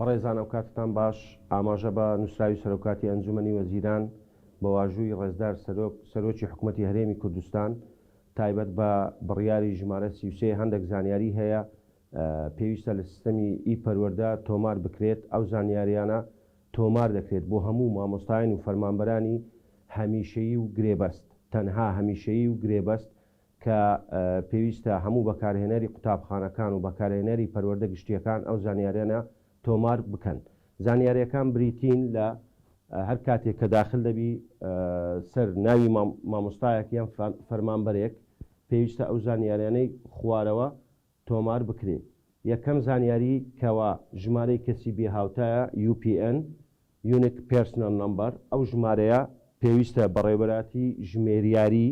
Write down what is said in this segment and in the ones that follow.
بەڕێزان ئەو کاتتان باش ئاماژە بە نووسراوی سەرۆکاتی ئەنجومەنی وەزیران بە واژووی ڕێزدار سەرۆکی حکوومەتی هەرێمی کوردستان تایبەت بە بڕیاری ژمارە 33 هەندێک زانیاری هەیە پێویستە لە سیستەمی پەروەردە تۆمار بکرێت. ئەو زانیاریانە تۆمار دەکرێت بۆ هەموو مامۆستایان و فەرمانبەرانی هەمیشەیی و گرێبەست، تەنها هەمیشەیی و گرێبەست کە پێویستە هەموو بەکارهێنەری قوتابخانەکان و بەکارهێنەری پەروەردە گشتیەکان ئەو زانیاریانە تۆمار بکەن. زانیاریەکان بریتین لە هەر کاتێک کە داخل دەبی سەر ناوی مامۆستایەک یان فەرمانبەرێک پێویستە ئەو زانیاریانەی خوارەوە تۆمار بکرێت. یەکەم زانیاری کەوا ژمارەی کەسی بێهاوتایە UPN Unique Personal Number، ئەو ژمارەیە پێویستە بەڕێوەبەراتی ژمێریاری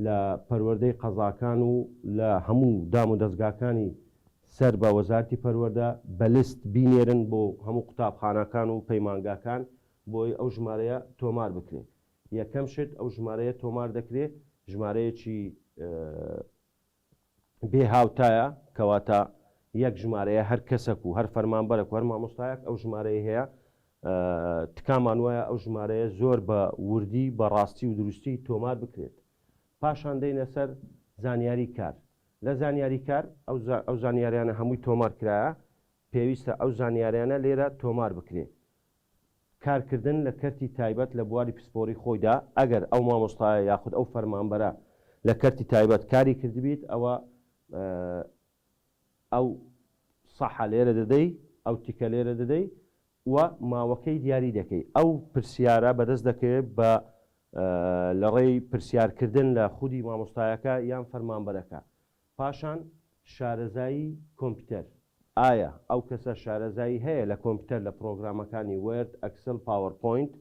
لە پەروەردەی قەزاکان و لە هەموو دام و دەستگاکانی سەر بە وەزارەتی پەروەردە بەلست بینێرن بۆ هەموو قوتابخانەکان و پەیمانگاکان بۆی ئەو ژمارەیە تۆمار بکرێت. یەکەم شت ئەو ژمارەیە تۆمار دەکرێت ژمارەیەکی بێهاوتایە کەواتە یەک ژمارەیە هەر کەسێک و هەر فەرمانبەرێک و هەر مامۆستایەک ئەو ژمارەیە هەیە. تکامان وایە ئەو ژمارەیە زۆر بە وردی بەڕاستی و دروستی تۆمار بکرێت. پاشان دەینە سەر زانیاری کار. لە زانیاری کار ئەو زانیاریانە هەمووی تۆمار کرایە، پێویستە ئەو زانیاریانە لێرە تۆمار بکرێت. کارکردن لە کەرتی تایبەت لە بواری پسپۆری خۆیدا ئەگەر ئەو مامۆستایە یاخود ئەو فەرمانبەرە لە کەرتی تایبەت کاری کردبیت ئەوە ئەو سەحە لێرە دەدەی، ئەو تیکە لێرە دەدەی و ماوەکەی دیاری دەکەی. ئەو پرسیارە بەدەست دەکەوێت بە لە ڕێی پرسیارکردن لە خودی مامۆستایەکە یان فەرمانبەرەکە. پاشان شارەزایی کۆمپیوتەر، ئایا ئەو کەسە شارەزایی هەیە لە کۆمپیوتەر لە پرۆگرامەکانی وێرد، ئەکسل، پاوەرپۆینت.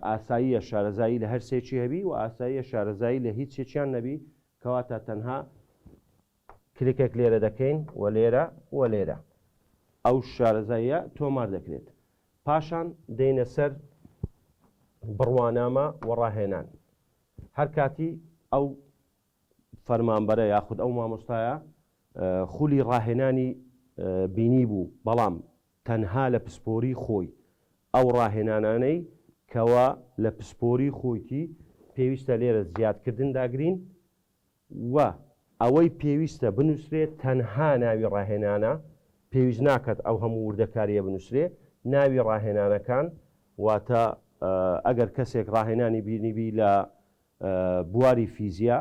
ئاساییە شارەزایی لە هەر سێکی هەبی و ئاساییە شارەزایی لە هیچ سێکیان نەبی، کەواتە تەنها کلیکێک لێرە دەکەین و لێرە و لێرە ئەو شارەزاییە تۆمار دەکرێت. پاشان دەینە سەر بڕوانامە وەڕاهێنان. هەر کاتی ئەو فەرمانبەرە یاخود ئەو مامۆستایە خولی ڕاهێنانی بینی بوو، بەڵام تەنها لە پسپۆری خۆی ئەو ڕاهێنانانەی کەوا لە پسپۆری خۆیتی پێویستە لێرە زیادکردن داگرین و ئەوەی پێویستە بنووسرێت تەنها ناوی ڕاهێنانە، پێویست ناکات ئەو هەموو وردەکاریە بنووسرێت. ناوی ڕاهێنانەکان واتە ئەگەر کەسێک ڕاهێنانی بینیبی لە بواری فیزیا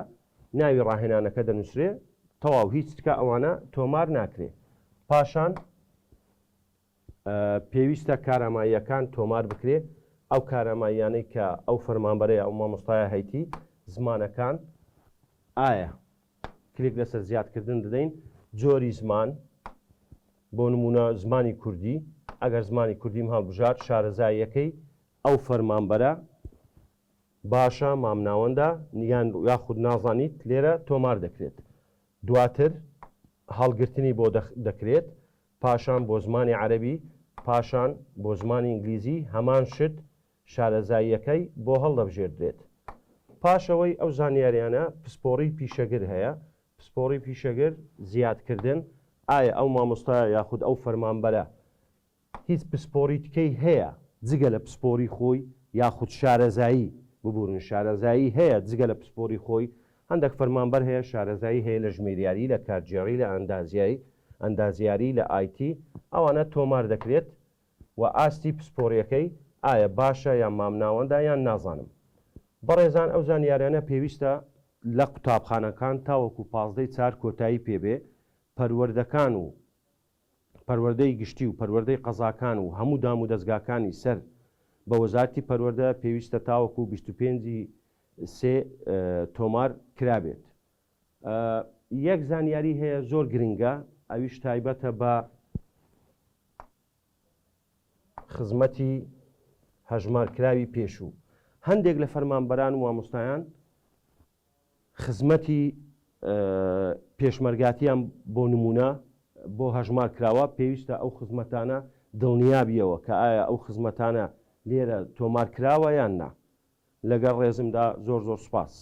ناوی ڕاهێنانەکە دەنووسرێت، تەواو هیچ تکە ئەوانە تۆمار ناکرێت. پاشان پێویستە کاراماییەکان تۆمار بکرێت. ئەو کاراماییانەی کە ئەو فەرمانبەرەیە ئەو مامۆستایە هەیتی زمانەکان ئایا کلیک لەسەر زیادکردن دەدەین. جۆری زمان بۆ نمونە زمانی کوردی، ئەگەر زمانی کوردیم هەڵبژار شارەزاییەکەی ئەو فەرمانبەرە باشە مامناوەندە یان یاخود نازانیت لێرە تۆمار دەکرێت. دواتر هەڵگرتنی بۆ دەکرێت، پاشان بۆ زمانی عەرەبی، پاشان بۆ زمانی ئینگلیزی هەمان شت شارەزاییەکەی بۆ هەڵدەبژێردرێت. پاشەوەی ئەو زانیاریانە پسپۆڕی پیشەگر هەیە. پسپۆڕی پیشەگر زیادکردن، ئایا ئەو مامۆستایە یاخود ئەو فەرمانبەرە هیچ پسپۆری تکەی هەیە جگە لە پسپۆری خۆی یاخود شارەزایی ببورن شارەزایی هەیە جگە لە پسپۆری خۆی. هەندێک فەرمانبەر هەیە شارەزایی هەیە لە ژمێریاری، لە کارگێڕی، لە ئەندازیاری، لە ئایتی، ئەوانە تۆمار دەکرێت و ئاستی پسپۆریەکەی ئایا باشە یان مامناوەندە یان نازانم. بەڕێزان ئەو زانیاریانە پێویستە لە قوتابخانەکان تاوەکو 15 چار کۆتایی پێبێ پەروەردەکان و پەروەردەی گشتی و پەروەردەی قەزاکان و هەموو دام و دەستگاکانی سەر بە وەزارەتی پەروەردە پێویستە تاوەکو 25/3 تۆمار کرابێت. یەک زانیاری هەیە زۆر گرنگە، ئەویش تایبەتە بە خزمەتی هەژمارکراوی پێشوو. هەندێک لە فەرمانبەران و مامۆستایان خزمەتی پێشمەرگاتیان بۆ نمونە بۆ هەژمار کراوە پێویستە ئەو خزمەتانە دڵنیابیەوە کە ئایا ئەو خزمەتانە لێرە تۆمار کراوە یان نا. لەگەڵ ڕێزمدا زۆر سوپاس.